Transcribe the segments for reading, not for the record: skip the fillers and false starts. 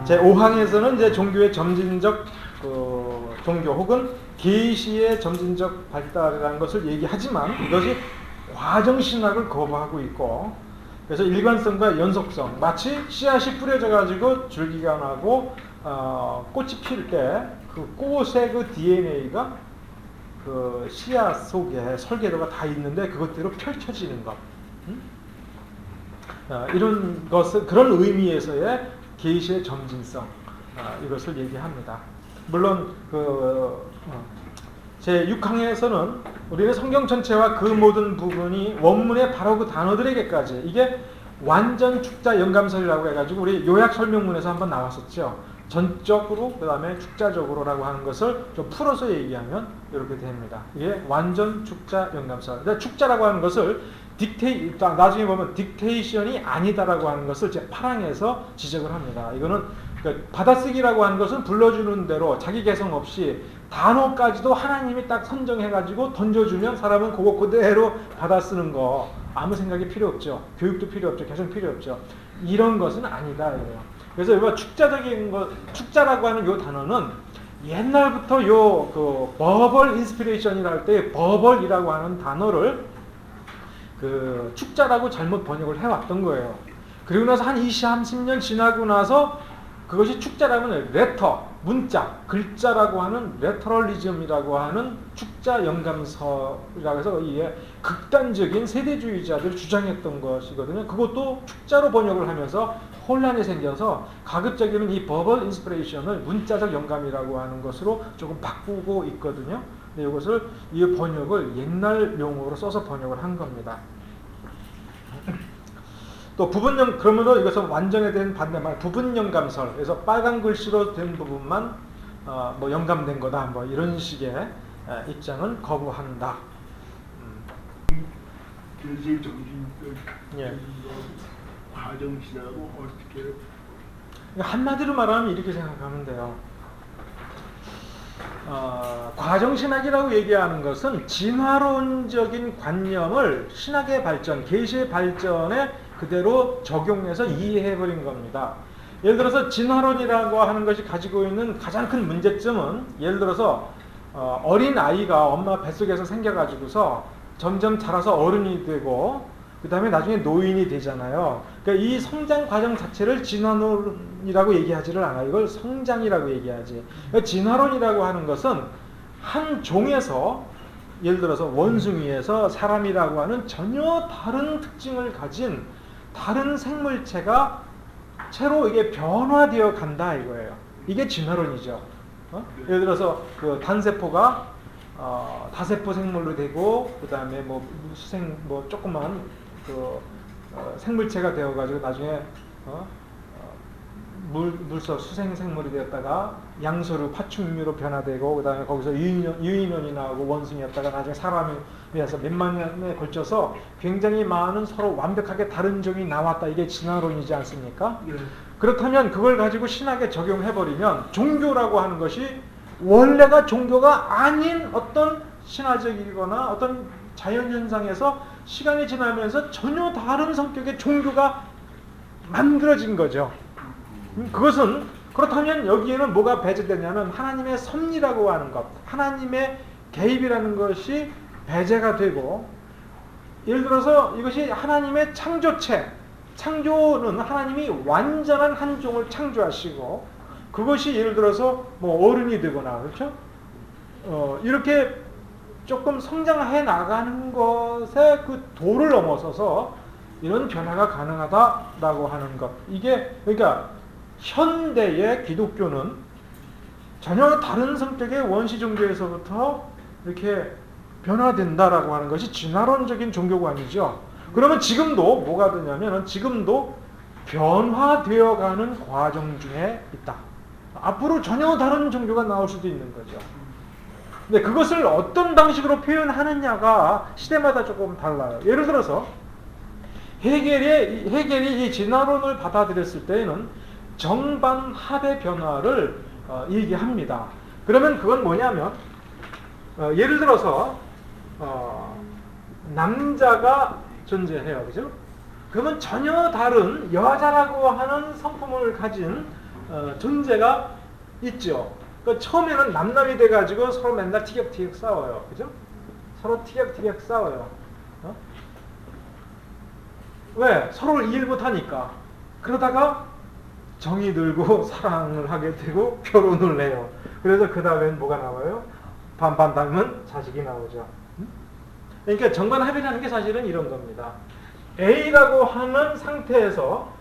제5항에서는 이제 종교의 점진적 종교 혹은 계시의 점진적 발달이라는 것을 얘기하지만 이것이 과정신학을 거부하고 있고, 그래서 일관성과 연속성, 마치 씨앗이 뿌려져 가지고 줄기가 나고 꽃이 필 때 그 꽃의 그 DNA가 그 씨앗 속에 설계도가 다 있는데 그것대로 펼쳐지는 것, 이런 것은 그런 의미에서의 계시의 점진성, 이것을 얘기합니다. 물론 제6항에서는 우리는 성경 전체와 그 모든 부분이 원문의 바로 그 단어들에게까지, 이게 완전 축자 영감설이라고 해가지고 우리 요약 설명문에서 한번 나왔었죠. 전적으로 그 다음에 축자적으로라고 하는 것을 좀 풀어서 얘기하면 이렇게 됩니다. 이게 완전 축자 영감설. 그러니까 축자라고 하는 것을 나중에 보면 딕테이션이 아니다라고 하는 것을 제 8항에서 지적을 합니다. 이거는 그러니까 받아쓰기라고 하는 것은 불러주는 대로 자기 개성 없이 단어까지도 하나님이 딱 선정해가지고 던져주면 사람은 그거 그대로 받아쓰는 거, 아무 생각이 필요 없죠. 교육도 필요 없죠. 개성 필요 없죠. 이런 것은 아니다, 이거예요. 그래서 이거 축자적인 것, 축자라고 하는 이 단어는 옛날부터 그 버벌 인스피레이션이라 할 때 버벌이라고 하는 단어를 그 축자라고 잘못 번역을 해왔던 거예요. 그리고 나서 한 20, 30년 지나고 나서 그것이 축자라면 레터, 문자, 글자라고 하는 레터럴리즘이라고 하는 축자 영감설이라고 해서 이게 극단적인 세대주의자들이 주장했던 것이거든요. 그것도 축자로 번역을 하면서 혼란이 생겨서 가급적이면 이 버벌 인스피레이션을 문자적 영감이라고 하는 것으로 조금 바꾸고 있거든요. 근데 이것을 이 번역을 옛날 용어로 써서 번역을 한 겁니다. 또 그러므로 이것은 완전에 대한 반대말 부분 영감설. 그래서 빨간 글씨로 된 부분만 뭐 영감된 거다. 뭐 이런 식의 입장은 거부한다. 교실 정신 예. 과정신하고 어떻게 한마디로 말하면 이렇게 생각하면 돼요. 과정신학이라고 얘기하는 것은 진화론적인 관념을 신학의 발전, 계시의 발전에 그대로 적용해서 이해해버린 겁니다. 예를 들어서 진화론이라고 하는 것이 가지고 있는 가장 큰 문제점은, 예를 들어서 어린 아이가 엄마 뱃속에서 생겨가지고서 점점 자라서 어른이 되고 그 다음에 나중에 노인이 되잖아요. 그러니까 이 성장 과정 자체를 진화론이라고 얘기하지를 않아요. 이걸 성장이라고 얘기하지. 그러니까 진화론이라고 하는 것은 한 종에서, 예를 들어서 원숭이에서 사람이라고 하는 전혀 다른 특징을 가진 다른 생물체가 새로 이게 변화되어 간다 이거예요. 이게 진화론이죠. 예를 들어서 그 단세포가 다세포 생물로 되고, 그 다음에 뭐 수생 뭐 조그만 그 생물체가 되어가지고 나중에 물속 수생 생물이 되었다가 양서류 파충류로 변화되고, 그 다음에 거기서 유인원이 나오고 원숭이였다가 나중에 사람이 되어서 몇만 년에 걸쳐서 굉장히 많은 서로 완벽하게 다른 종이 나왔다. 이게 진화론이지 않습니까? 예. 그렇다면 그걸 가지고 신학에 적용해버리면 종교라고 하는 것이 원래가 종교가 아닌 어떤 신화적이거나 어떤 자연현상에서 시간이 지나면서 전혀 다른 성격의 종교가 만들어진 거죠. 그것은, 그렇다면 여기에는 뭐가 배제되냐면 하나님의 섭리라고 하는 것, 하나님의 개입이라는 것이 배제가 되고, 예를 들어서 이것이 하나님의 창조체, 창조는 하나님이 완전한 한 종을 창조하시고 그것이 예를 들어서 뭐 어른이 되거나, 그렇죠? 이렇게 조금 성장해 나가는 것에 그 도를 넘어서서 이런 변화가 가능하다라고 하는 것. 이게 그러니까 현대의 기독교는 전혀 다른 성격의 원시 종교에서부터 이렇게 변화된다라고 하는 것이 진화론적인 종교관이죠. 그러면 지금도 뭐가 되냐면 지금도 변화되어가는 과정 중에 있다. 앞으로 전혀 다른 종교가 나올 수도 있는 거죠. 근데 그것을 어떤 방식으로 표현하느냐가 시대마다 조금 달라요. 예를 들어서 헤겔이 이 진화론을 받아들였을 때에는 정반합의 변화를 얘기합니다. 그러면 그건 뭐냐면 예를 들어서 남자가 존재해요, 그죠? 그러면 전혀 다른 여자라고 하는 성품을 가진 존재가 있죠. 그러니까 처음에는 남남이 돼가지고 서로 맨날 티격태격 싸워요. 그죠? 서로 티격태격 싸워요. 왜? 서로를 이해 못하니까. 그러다가 정이 들고 사랑을 하게 되고 결혼을 해요. 그래서 그 다음엔 뭐가 나와요? 반반 닮은 자식이 나오죠. 그러니까 정반합이라는 게 사실은 이런 겁니다. A라고 하는 상태에서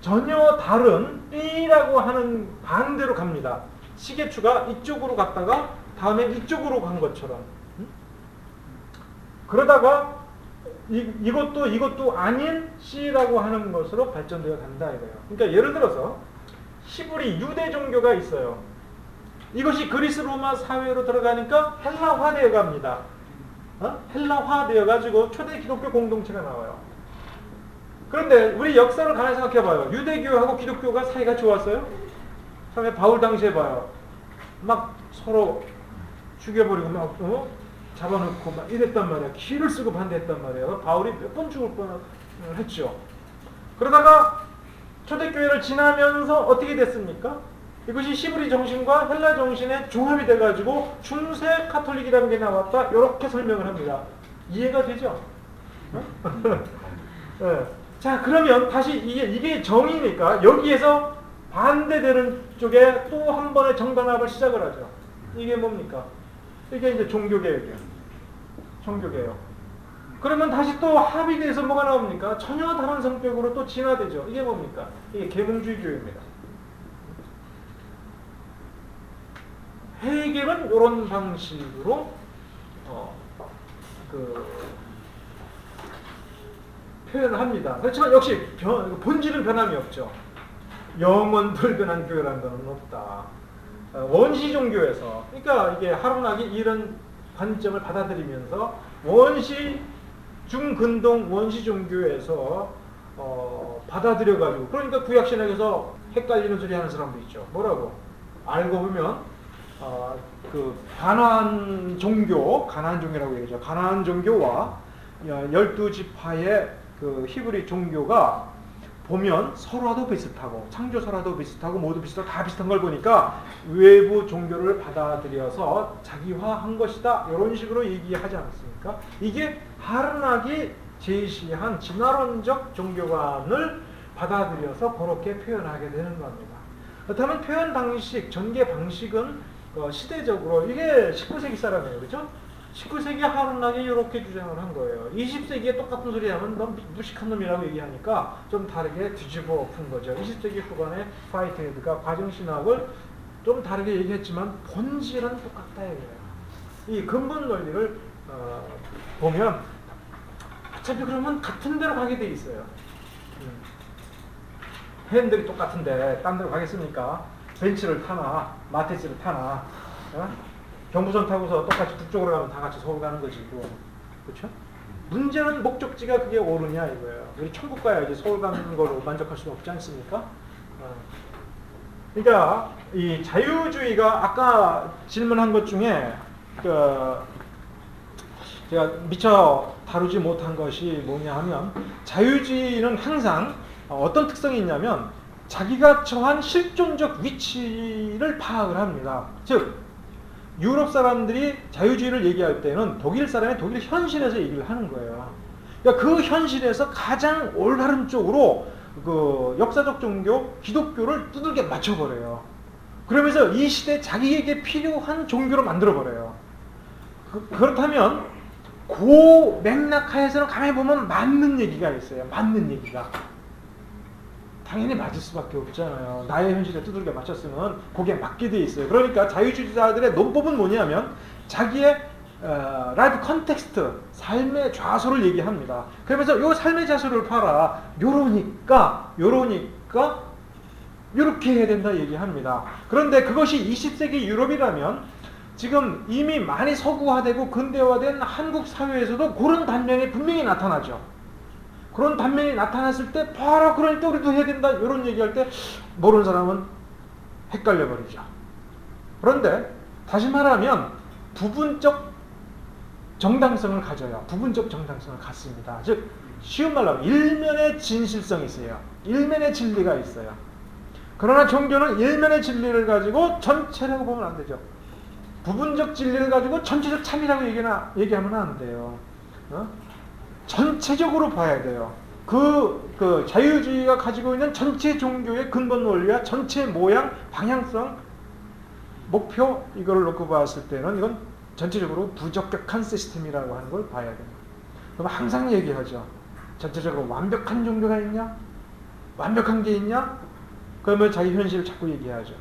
전혀 다른 B라고 하는 반대로 갑니다. 시계추가 이쪽으로 갔다가 다음에 이쪽으로 간 것처럼. 그러다가 이것도 아닌 C라고 하는 것으로 발전되어 간다 이거예요. 그러니까 예를 들어서 히브리 유대 종교가 있어요. 이것이 그리스 로마 사회로 들어가니까 헬라화 되어 갑니다. 헬라화 되어 가지고 초대 기독교 공동체가 나와요. 그런데 우리 역사를 가만히 생각해 봐요. 유대교하고 기독교가 사이가 좋았어요? 처음에 바울 당시에 봐요. 막 서로 죽여버리고 막 잡아놓고 막 이랬단 말이야. 기를 쓰고 반대했단 말이에요. 바울이 몇 번 죽을 뻔을 했죠. 그러다가 초대교회를 지나면서 어떻게 됐습니까? 이것이 히브리 정신과 헬라 정신의 종합이 돼가지고 중세 카톨릭이라는 게 나왔다. 이렇게 설명을 합니다. 이해가 되죠? 네. 자, 그러면 다시 이게 정이니까 여기에서 반대되는 쪽에 또 한 번의 정반합을 시작을 하죠. 이게 뭡니까? 이게 이제 종교개혁이에요. 종교개혁. 그러면 다시 또 합이 돼서 뭐가 나옵니까? 전혀 다른 성격으로 또 진화되죠. 이게 뭡니까? 이게 계몽주의 교회입니다. 해결은 이런 방식으로 표현을 합니다. 그렇지만 역시 본질은 변함이 없죠. 영원 불변한 교회라는 것은 없다. 원시 종교에서, 그러니까 이게 하루나기 이런 관점을 받아들이면서 원시 중근동 원시 종교에서 받아들여가지고, 그러니까 구약신약에서 헷갈리는 소리 하는 사람도 있죠. 뭐라고? 알고 보면 그 가나안 종교라고 얘기하죠. 가나안 종교와 12지파의 그 히브리 종교가 보면 설화도 비슷하고 창조설화도 비슷하고 모두 비슷하고 다 비슷한 걸 보니까 외부 종교를 받아들여서 자기화한 것이다. 이런 식으로 얘기하지 않습니까? 이게 하르낙이 제시한 진화론적 종교관을 받아들여서 그렇게 표현하게 되는 겁니다. 그렇다면 표현 방식, 전개 방식은 시대적으로 이게 19세기 사람이에요. 그렇죠? 19세기 하르낙이 이렇게 주장을 한 거예요. 20세기에 똑같은 소리 하면 넌 무식한 놈이라고 얘기하니까 좀 다르게 뒤집어 푼 거죠. 20세기 후반에 화이트헤드가 과정신학을 좀 다르게 얘기했지만 본질은 똑같다 이거예요. 이 근본 논리를 보면 어차피 그러면 같은 데로 가게 돼 있어요. 핸들이 똑같은데 딴 데로 가겠습니까? 벤츠를 타나 마테스를 타나 경부선 타고서 똑같이 북쪽으로 가면 다 같이 서울 가는 거지. 그렇죠? 문제는 목적지가 그게 옳으냐 이거예요. 우리 천국 가야지 서울 가는 걸로 만족할 수는 없지 않습니까? 그러니까 이 자유주의가 아까 질문한 것 중에 제가 미처 다루지 못한 것이 뭐냐 하면, 자유주의는 항상 어떤 특성이 있냐면 자기가 처한 실존적 위치를 파악을 합니다. 즉 유럽 사람들이 자유주의를 얘기할 때는 독일 사람이 독일 현실에서 얘기를 하는 거예요. 그러니까 그 현실에서 가장 올바른 쪽으로 그 역사적 종교 기독교를 두들겨 맞춰버려요. 그러면서 이 시대 자기에게 필요한 종교로 만들어버려요. 그렇다면 그 맥락 하에서는 가만히 보면 맞는 얘기가 있어요. 맞는 얘기가. 당연히 맞을 수밖에 없잖아요. 나의 현실에 두들겨 맞췄으면 거기에 맞게 돼 있어요. 그러니까 자유주의자들의 논법은 뭐냐면 자기의 라이프 컨텍스트, 삶의 좌소를 얘기합니다. 그러면서 요 삶의 좌소를 봐라. 요러니까 요렇게 해야 된다 얘기합니다. 그런데 그것이 20세기 유럽이라면 지금 이미 많이 서구화되고 근대화된 한국 사회에서도 그런 단면이 분명히 나타나죠. 그런 단면이 나타났을 때 봐라 그러니까 우리도 해야 된다 이런 얘기할 때 모르는 사람은 헷갈려 버리죠. 그런데 다시 말하면 부분적 정당성을 가져요. 부분적 정당성을 갖습니다. 즉 쉬운 말로 하면 일면의 진실성이 있어요. 일면의 진리가 있어요. 그러나 종교는 일면의 진리를 가지고 전체라고 보면 안 되죠. 부분적 진리를 가지고 전체적 참이라고 얘기하면 안 돼요. 전체적으로 봐야 돼요. 그 자유주의가 가지고 있는 전체 종교의 근본 원리와 전체 모양, 방향성, 목표 이걸 놓고 봤을 때는 이건 전체적으로 부적격한 시스템이라고 하는 걸 봐야 됩니다. 그럼 항상 얘기하죠. 전체적으로 완벽한 종교가 있냐? 완벽한 게 있냐? 그러면 자기 현실을 자꾸 얘기하죠.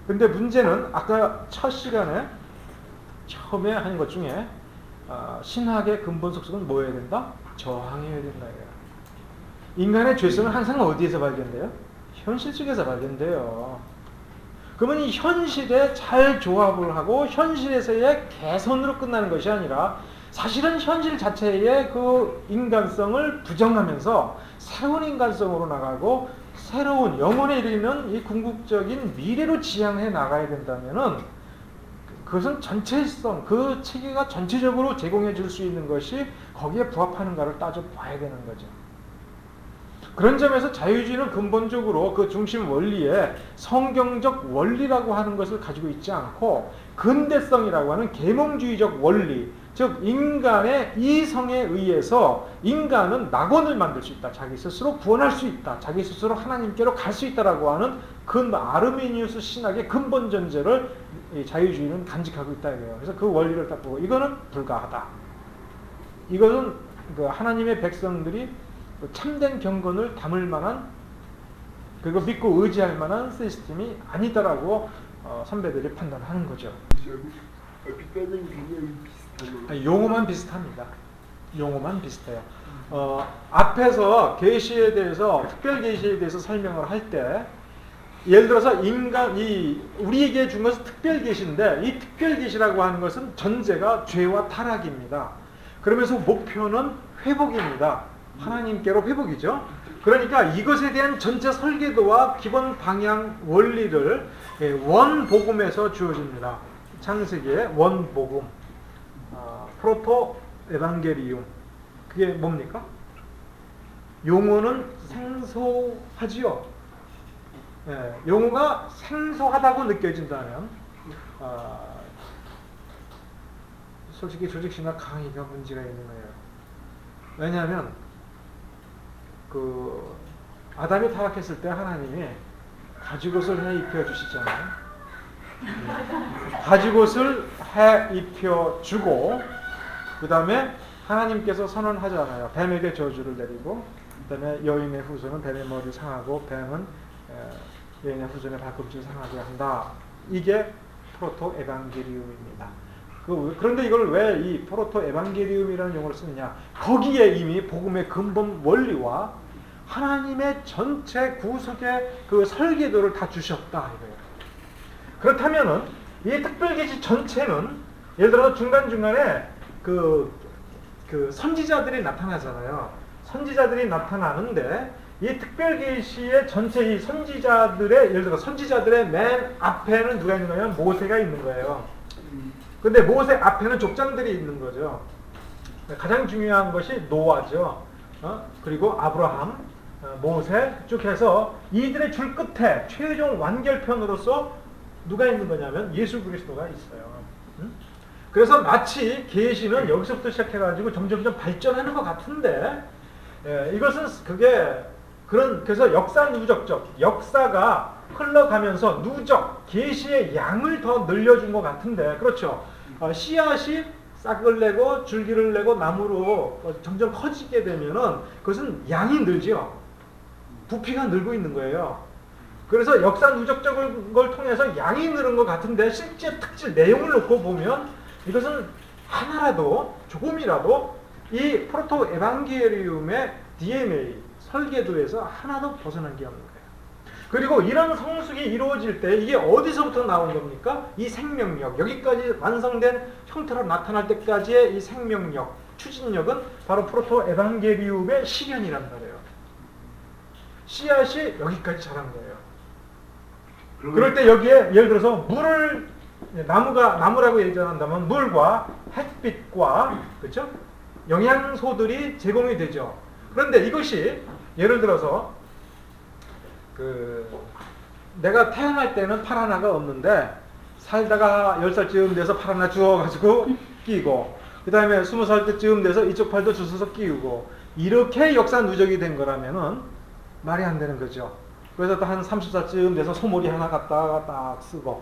근데 문제는 아까 첫 시간에 처음에 한 것 중에 신학의 근본 속성은 뭐여야 된다? 저항해야 된다. 인간의 죄성은 항상 어디에서 발견돼요? 현실 속에서 발견돼요. 그러면 이 현실에 잘 조합을 하고 현실에서의 개선으로 끝나는 것이 아니라 사실은 현실 자체의 그 인간성을 부정하면서 새로운 인간성으로 나가고 새로운 영혼에 이르는 이 궁극적인 미래로 지향해 나가야 된다면은 그것은 전체성, 그 체계가 전체적으로 제공해 줄 수 있는 것이 거기에 부합하는가를 따져봐야 되는 거죠. 그런 점에서 자유주의는 근본적으로 그 중심 원리에 성경적 원리라고 하는 것을 가지고 있지 않고 근대성이라고 하는 계몽주의적 원리, 즉 인간의 이성에 의해서 인간은 낙원을 만들 수 있다. 자기 스스로 구원할 수 있다. 자기 스스로 하나님께로 갈 수 있다라고 하는 그 아르미니우스 신학의 근본 전제를 자유주의는 간직하고 있다 이거예요. 그래서 그 원리를 딱 보고 이거는 불가하다. 이것은 그 하나님의 백성들이 참된 경건을 담을 만한 그리고 믿고 의지할 만한 시스템이 아니다라고 선배들이 판단하는 거죠. 비슷한 개념이 비슷한 용어만 비슷합니다. 용어만 비슷해요. 앞에서 계시에 대해서 특별 계시에 대해서 설명을 할 때 예를 들어서 우리에게 준 것은 특별 계시인데 이 특별 계시라고 하는 것은 전제가 죄와 타락입니다. 그러면서 목표는 회복입니다. 하나님께로 회복이죠. 그러니까 이것에 대한 전체 설계도와 기본 방향 원리를 원복음에서 주어집니다. 창세기의 원복음, 프로토 에반게리움. 그게 뭡니까? 용어는 생소하지요. 용어가 생소하다고 느껴진다면 솔직히 조직신학 강의가 문제가 있는 거예요. 왜냐하면 아담이 타락했을 때 하나님이 가죽옷을 해 입혀 주시잖아요. 가죽옷을 해 입혀 주고 그 다음에 하나님께서 선언하잖아요. 뱀에게 저주를 내리고 그 다음에 여인의 후손은 뱀의 머리를 상하고 뱀은 여인의 후손의 발꿈치를 상하게 한다. 이게 프로토 에반게리움입니다. 그런데 이걸 왜 이 프로토 에반게리움이라는 용어를 쓰느냐? 거기에 이미 복음의 근본 원리와 하나님의 전체 구속의 그 설계도를 다 주셨다 이거예요. 그렇다면은 이 특별계시 전체는 예를 들어서 중간중간에 그 선지자들이 나타나잖아요. 선지자들이 나타나는데 이 특별계시의 전체 이 선지자들의 예를 들어 선지자들의 맨 앞에는 누가 있는 거냐면 모세가 있는 거예요. 근데 모세 앞에는 족장들이 있는 거죠. 가장 중요한 것이 노아죠. 그리고 아브라함, 모세 쭉 해서 이들의 줄 끝에 최종 완결편으로서 누가 있는 거냐면 예수 그리스도가 있어요. 그래서 마치 계시는 여기서부터 시작해가지고 점점점 발전하는 것 같은데 이것은 그래서 역사 누적적 역사가 흘러가면서 누적 계시의 양을 더 늘려준 것 같은데 그렇죠. 씨앗이 싹을 내고 줄기를 내고 나무로 점점 커지게 되면은 그것은 양이 늘죠. 부피가 늘고 있는 거예요. 그래서 역사 누적적인 걸 통해서 양이 늘은 것 같은데 실제 특질 내용을 놓고 보면 이것은 하나라도 조금이라도 이 프로토 에반게리움의 DNA 설계도에서 하나도 벗어난 게 없는 거예요. 그리고 이런 성숙이 이루어질 때 이게 어디서부터 나온 겁니까? 이 생명력, 여기까지 완성된 형태로 나타날 때까지의 이 생명력, 추진력은 바로 프로토 에반게리움의 실현이란 말이에요. 씨앗이 여기까지 자란 거예요. 그럴 때 여기에 예를 들어서 물을 나무라고 얘기한다면 물과 햇빛과 그렇죠? 영양소들이 제공이 되죠. 그런데 이것이 예를 들어서 내가 태어날 때는 팔 하나가 없는데 살다가 10살쯤 돼서 팔 하나 주워가지고 끼고 그 다음에 20살 때쯤 돼서 이쪽 팔도 주워서 끼우고 이렇게 역사 누적이 된 거라면은 말이 안 되는 거죠. 그래서 또 한 30살쯤 돼서 소머리 하나 갖다가 딱 쓰고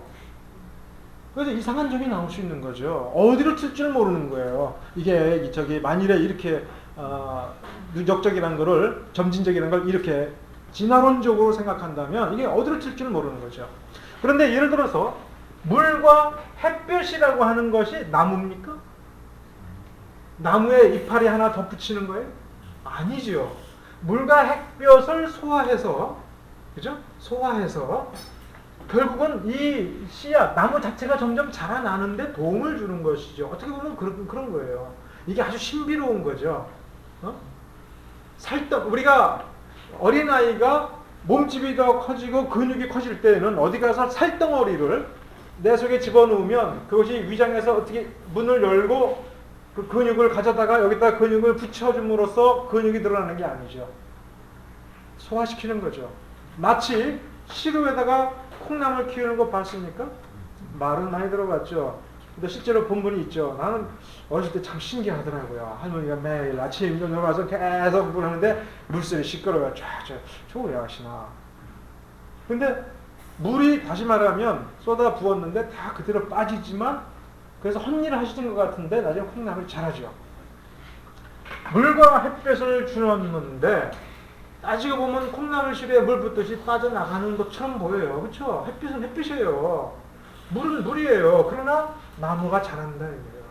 그래서 이상한 점이 나올 수 있는 거죠. 어디로 튈 줄 모르는 거예요. 이게 만일에 이렇게 누적적이라는 거를 점진적이라는 걸 이렇게 진화론적으로 생각한다면 이게 어디로 튈 줄 모르는 거죠. 그런데 예를 들어서 물과 햇볕이라고 하는 것이 나무입니까? 나무에 이파리 하나 덧붙이는 거예요? 아니죠. 물과 햇볕을 소화해서, 그죠? 소화해서 결국은 이 씨앗, 나무 자체가 점점 자라나는데 도움을 주는 것이죠. 어떻게 보면 그런 거예요. 이게 아주 신비로운 거죠. 우리가 어린아이가 몸집이 더 커지고 근육이 커질 때에는 어디 가서 살덩어리를 내 속에 집어넣으면 그것이 위장에서 어떻게 문을 열고 그 근육을 가져다가 여기다 근육을 붙여줌으로써 근육이 늘어나는 게 아니죠. 소화시키는 거죠. 마치 시루에다가 콩나물 키우는 거 봤습니까? 말은 많이 들어봤죠. 근데 실제로 본 분이 있죠. 나는 어렸을 때 참 신기하더라고요. 할머니가 매일 아침 일어나서 계속 물 하는데 물소리 시끄러워요. 저거 왜 하시나. 근데 물이 다시 말하면 쏟아 부었는데 다 그대로 빠지지만 그래서 헛일을 하시는 것 같은데 나중에 콩나물이 자라죠. 물과 햇볕을 주었는데 따지고 보면 콩나물 실에 물 붓듯이 빠져나가는 것처럼 보여요. 그렇죠? 햇빛은 햇빛이에요. 물은 물이에요. 그러나 나무가 자란다 이거예요.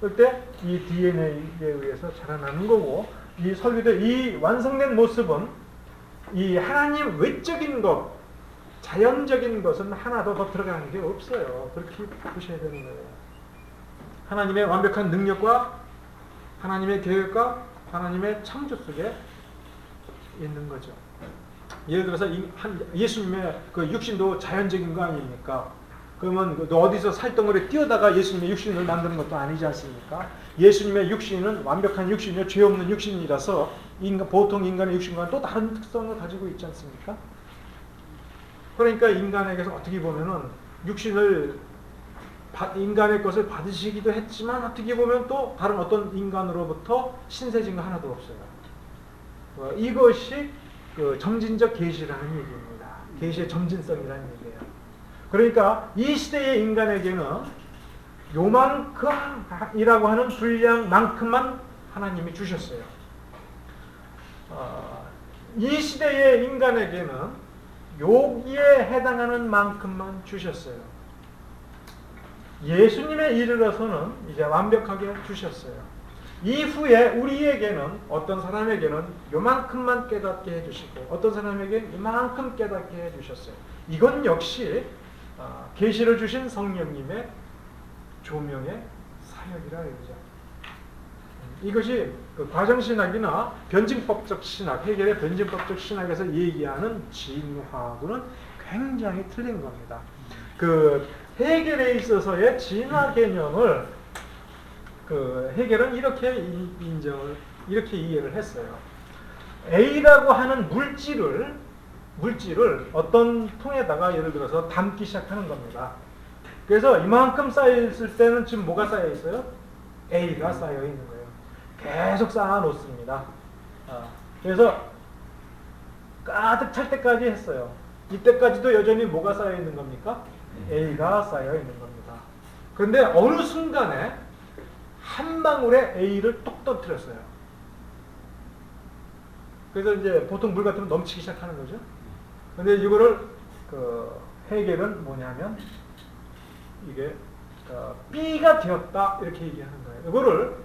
그때 이 DNA에 의해서 자라나는 거고 이 설계된 이 완성된 모습은 이 하나님 외적인 것, 자연적인 것은 하나도 더 들어가는 게 없어요. 그렇게 보셔야 되는 거예요. 하나님의 완벽한 능력과 하나님의 계획과 하나님의 창조 속에 있는 거죠. 예를 들어서 예수님의 그 육신도 자연적인 거 아닙니까? 그러면 어디서 살덩어리 뛰어다가 예수님의 육신을 만드는 것도 아니지 않습니까? 예수님의 육신은 완벽한 육신이요 죄 없는 육신이라서 보통 인간의 육신과는 또 다른 특성을 가지고 있지 않습니까? 그러니까 인간에게서 어떻게 보면은 인간의 것을 받으시기도 했지만 어떻게 보면 또 다른 어떤 인간으로부터 신세진 거 하나도 없어요. 이것이 그 점진적 계시라는 얘기입니다. 계시의 점진성이라는 얘기예요. 그러니까 이 시대의 인간에게는 요만큼이라고 하는 분량만큼만 하나님이 주셨어요. 이 시대의 인간에게는 여기에 해당하는 만큼만 주셨어요. 예수님에 이르러서는 이제 완벽하게 주셨어요. 이후에 우리에게는 어떤 사람에게는 요만큼만 깨닫게 해주시고 어떤 사람에게 요만큼 깨닫게 해주셨어요. 이건 역시 계시를 주신 성령님의 조명의 사역이라 이거죠. 이것이 그 과정신학이나 변증법적 신학, 해결의 변증법적 신학에서 얘기하는 진화하고는 굉장히 틀린 겁니다. 그 해결에 있어서의 진화 개념을 그 해결은 이렇게 이렇게 이해를 했어요. A라고 하는 물질을 어떤 통에다가 예를 들어서 담기 시작하는 겁니다. 그래서 이만큼 쌓여있을 때는 지금 뭐가 쌓여 있어요? A가 쌓여 있는 거예요. 계속 쌓아 놓습니다. 그래서 가득 찰 때까지 했어요. 이때까지도 여전히 뭐가 쌓여 있는 겁니까? A가 쌓여 있는 겁니다. 그런데 어느 순간에 한 방울에 A를 뚝 떨어뜨렸어요. 그래서 이제 보통 물 같으면 넘치기 시작하는 거죠. 근데 이거를 해결은 뭐냐면 이게 B가 되었다 이렇게 얘기하는 거예요. 이거를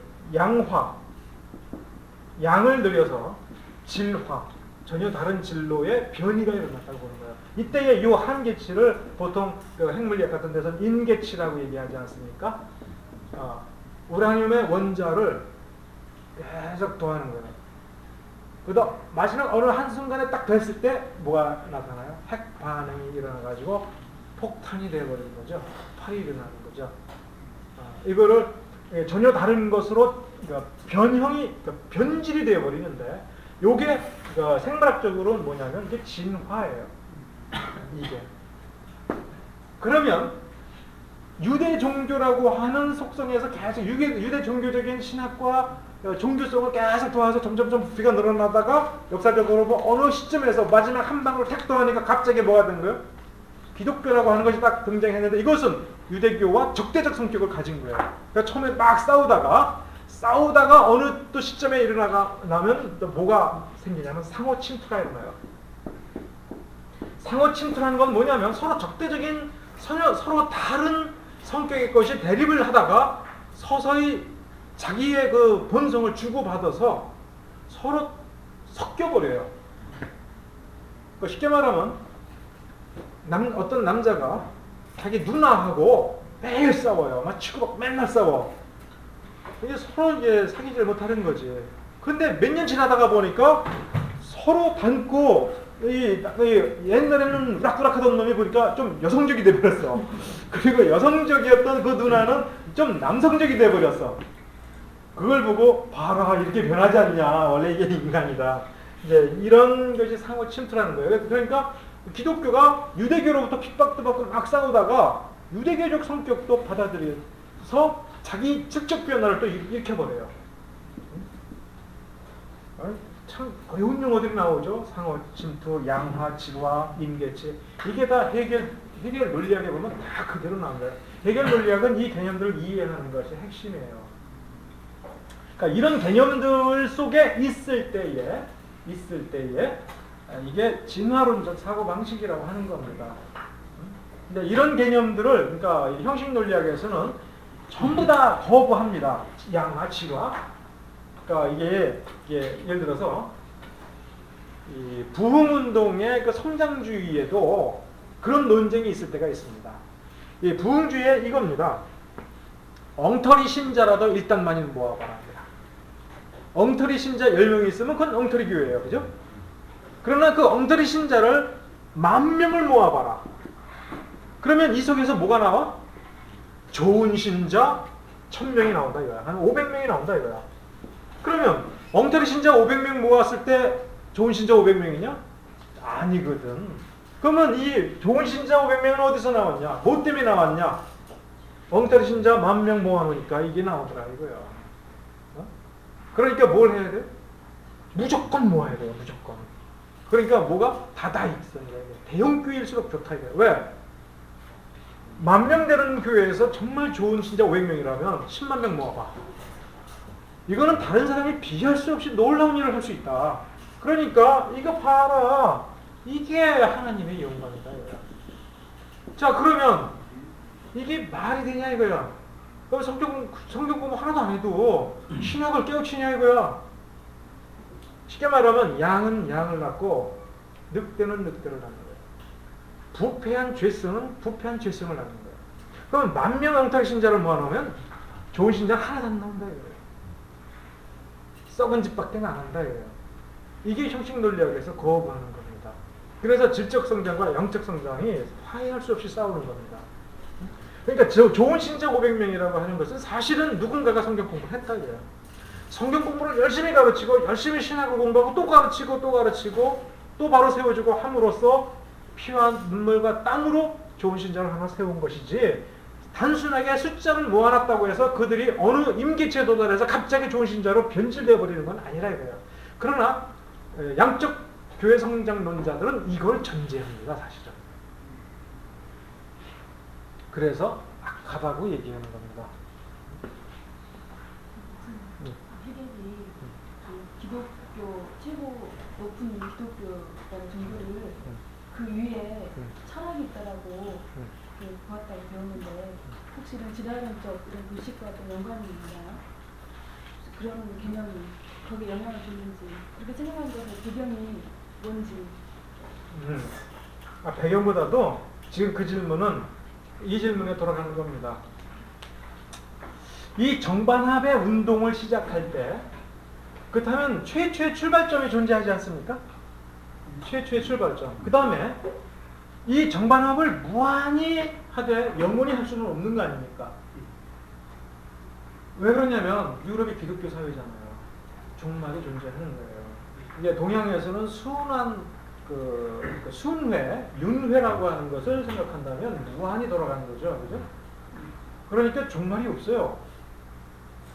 양을 들여서 질화, 전혀 다른 진로의 변이가 일어났다고 보는 거예요. 이때의 이 한계치를 보통 그 핵물리학 같은 데서는 인계치라고 얘기하지 않습니까? 우라늄의 원자를 계속 더하는 거예요. 그러다 마지막 어느 한순간에 딱 됐을 때 뭐가 나타나요? 핵 반응이 일어나가지고 폭탄이 되어버리는 거죠. 폭발이 일어나는 거죠. 이거를 전혀 다른 것으로 그러니까 변질이 되어버리는데 요게 생물학적으로는 뭐냐면 이게 진화예요. 이게. 그러면 유대 종교라고 하는 속성에서 계속 유대 종교적인 신학과 종교성을 계속 도와서 점점 부피가 늘어나다가 역사적으로 어느 시점에서 마지막 한 방울 택도하니까 갑자기 뭐가 된 거예요? 기독교라고 하는 것이 딱 등장했는데 이것은 유대교와 적대적 성격을 가진 거예요. 그러니까 처음에 막 싸우다가 어느 또 시점에 일어나면 또 뭐가 생기냐면 상호 침투가 일어나요. 상호 침투라는 건 뭐냐면 서로 적대적인 서로 다른 성격의 것이 대립을 하다가 서서히 자기의 그 본성을 주고받아서 서로 섞여버려요. 그러니까 쉽게 말하면 어떤 남자가 자기 누나하고 매일 싸워요. 막 치고받고 맨날 싸워. 이게 서로 이제 사귀질 못하는 거지. 근데 몇 년 지나다가 보니까 서로 닮고 옛날에는 우락부락하던 놈이 보니까 좀 여성적이 돼버렸어. 그리고 여성적이었던 그 누나는 좀 남성적이 돼버렸어. 그걸 보고 봐라 이렇게 변하지 않냐. 원래 이게 인간이다. 이제 이런 것이 상호 침투라는 거예요. 그러니까 기독교가 유대교로부터 핍박도 받고 막 싸우다가 유대교적 성격도 받아들여서 자기 직접 변화를 또 일으켜버려요. 참 어려운 용어들이 나오죠. 상호 침투, 양화, 질화, 임계치. 이게 다 해결 논리학에 보면 다 그대로 나온 거예요. 해결 논리학은 이 개념들을 이해하는 것이 핵심이에요. 그러니까 이런 개념들 속에 있을 때에 이게 진화론적 사고 방식이라고 하는 겁니다. 근데 이런 개념들을 그러니까 형식 논리학에서는 전부 다 거부합니다. 양화, 질화. 그러니까 이게 예를 들어서 이 부흥운동의 그 성장주의에도 그런 논쟁이 있을 때가 있습니다. 이 부흥주의에 이겁니다. 엉터리 신자라도 일단 많이 모아봐라. 엉터리 신자 10명이 있으면 그건 엉터리 교회예요. 그죠? 그러나 그 엉터리 신자를 10,000명을 모아봐라. 그러면 이 속에서 뭐가 나와? 좋은 신자 1,000명이 나온다 이거야. 한 500명이 나온다 이거야. 그러면 엉터리 신자 500명 모았을 때 좋은 신자 500명이냐? 아니거든. 그러면 이 좋은 신자 500명은 어디서 나왔냐? 뭐 때문에 나왔냐? 엉터리 신자 10,000명 모아놓으니까 이게 나오더라 이거야. 그러니까 뭘 해야 돼? 무조건 모아야 돼요. 무조건. 그러니까 뭐가 다다익선이야. 대형 교회일수록 좋다 이거야. 왜? 10,000명 되는 교회에서 정말 좋은 신자 500명이라면 10만 명 모아봐. 이거는 다른 사람이 비할 수 없이 놀라운 일을 할 수 있다. 그러니까 이거 봐라. 이게 하나님의 영광이다 이거야. 자 그러면 이게 말이 되냐 이거야. 성경 공부 하나도 안 해도 신학을 깨우치냐 이거야. 쉽게 말하면 양은 양을 낳고 늑대는 늑대를 낳는 거야. 부패한 죄성은 부패한 죄성을 낳는 거야. 그럼 10,000명 엉터리 신자를 모아놓으면 좋은 신자 하나도 안 나온다 이거야. 썩은 집밖에 안 한다 이거야. 이게 형식 논리학에서 거부하는 겁니다. 그래서 질적 성장과 영적 성장이 화해할 수 없이 싸우는 겁니다. 그러니까 좋은 신자 500명이라고 하는 것은 사실은 누군가가 성경 공부를 했다 이거야. 성경 공부를 열심히 가르치고 열심히 신학을 공부하고 또 가르치고 또 바로 세워주고 함으로써 피와 눈물과 땀으로 좋은 신자를 하나 세운 것이지 단순하게 숫자를 모아놨다고 해서 그들이 어느 임계치에 도달해서 갑자기 좋은 신자로 변질되어 버리는 건 아니라 이거예요. 그러나 양적 교회 성장론자들은 이걸 전제합니다. 사실은. 그래서 악하다고 얘기하는 겁니다. 해결이 그 기독교 최고 높은 기독교라는 종교를 그 위에 철학이 있다라고 보았다고 배웠는데 혹시 이런 지라론적 이런 불식과 어떤 연관이 있나요? 그런 개념이 거기에 영향을 주는지 그렇게 생각하는 것의 배경이 뭔지. 배경보다도 지금 그 질문은 이 질문에 돌아가는 겁니다. 이 정반합의 운동을 시작할 때 그렇다면 최초의 출발점이 존재하지 않습니까? 최초의 출발점. 그 다음에 이 정반합을 무한히 하되 영원히 할 수는 없는 거 아닙니까? 왜 그러냐면 유럽이 기독교 사회잖아요. 종말이 존재하는 거예요. 이게 동양에서는 순한 그 순회, 윤회라고 하는 것을 생각한다면 무한히 돌아가는 거죠, 그죠? 그러니까 종말이 없어요.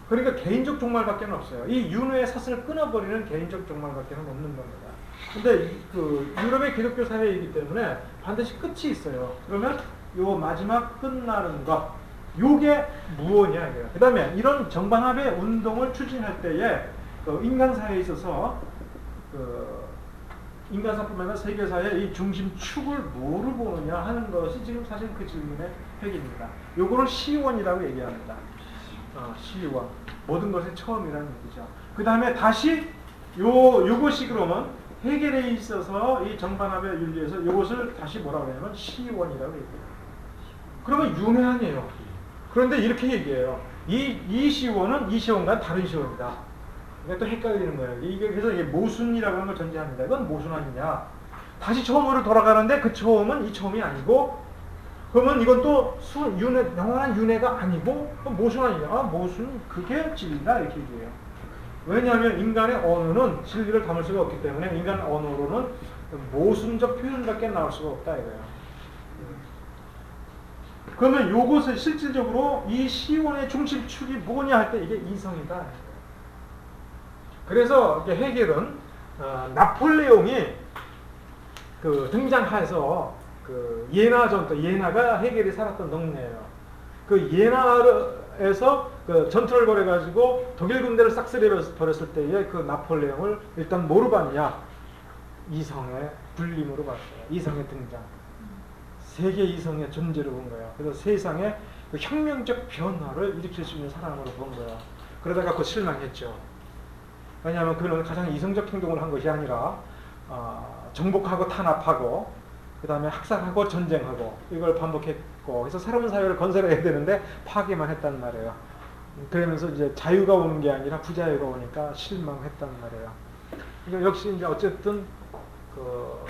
그러니까 개인적 종말밖에 없어요. 이 윤회의 사슬을 끊어버리는 개인적 종말밖에 없는 겁니다. 근데 그 유럽의 기독교 사회이기 때문에 반드시 끝이 있어요. 그러면 요 마지막 끝나는 것, 요게 무엇이냐 이거예요. 그 다음에 이런 정반합의 운동을 추진할 때에 그 인간 사회에 있어서 그 인간사뿐만 아니라 세계사의 이 중심축을 뭐를 보느냐 하는 것이 지금 사실 그 질문의 핵입니다. 요거를 시원이라고 얘기합니다. 시원. 모든 것의 처음이라는 얘기죠. 그 다음에 다시 요것이 그러면 해결에 있어서 이 정반합의 윤리에서 요것을 다시 뭐라고 하냐면 시원이라고 얘기해요. 그러면 윤회 아니에요. 그런데 이렇게 얘기해요. 이 시원은 이 시원과 다른 시원이다. 이게 또 헷갈리는 거예요. 이게 그래서 이게 모순이라고 하는 걸 전제합니다. 이건 모순 아니냐. 다시 처음으로 돌아가는데 그 처음은 이 처음이 아니고, 그러면 이건 또 윤회, 영원한 윤회가 아니고, 그럼 모순 아니냐. 모순, 그게 진리다. 이렇게 얘기해요. 왜냐하면 인간의 언어는 진리를 담을 수가 없기 때문에 인간 언어로는 모순적 표현밖에 나올 수가 없다 이거예요. 그러면 요것을 실질적으로 이 시원의 중심축이 뭐냐 할 때 이게 이성이다. 그래서 헤겔은 나폴레옹이 그 등장해서 그 예나 전투, 예나가 헤겔이 살았던 동네예요. 그 예나에서 그 전투를 벌여가지고 독일 군대를 싹쓸이 버렸을 때에 그 나폴레옹을 일단 뭐로 봤냐? 이성의 불림으로 봤어요. 이성의 등장. 세계 이성의 존재로 본 거예요. 그래서 세상의 그 혁명적 변화를 일으킬 수 있는 사람으로 본 거예요. 그러다가 그 실망했죠. 왜냐하면 그는 가장 이성적 행동을 한 것이 아니라 정복하고 탄압하고 그 다음에 학살하고 전쟁하고 이걸 반복했고, 그래서 새로운 사회를 건설해야 되는데 파괴만 했단 말이에요. 그러면서 이제 자유가 오는 게 아니라 부자유가 오니까 실망했단 말이에요. 그러니까 역시 이제 어쨌든 그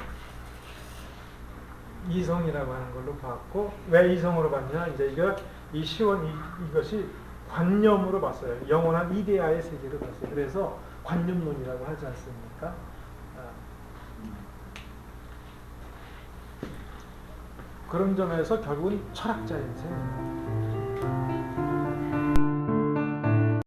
이성이라고 하는 걸로 봤고, 왜 이성으로 봤냐? 이제 이 시원 이것이 관념으로 봤어요. 영원한 이데아의 세계로 봤어요. 그래서 관념론이라고 하지 않습니까? 그런 점에서 결국은 철학자인 셈입니다.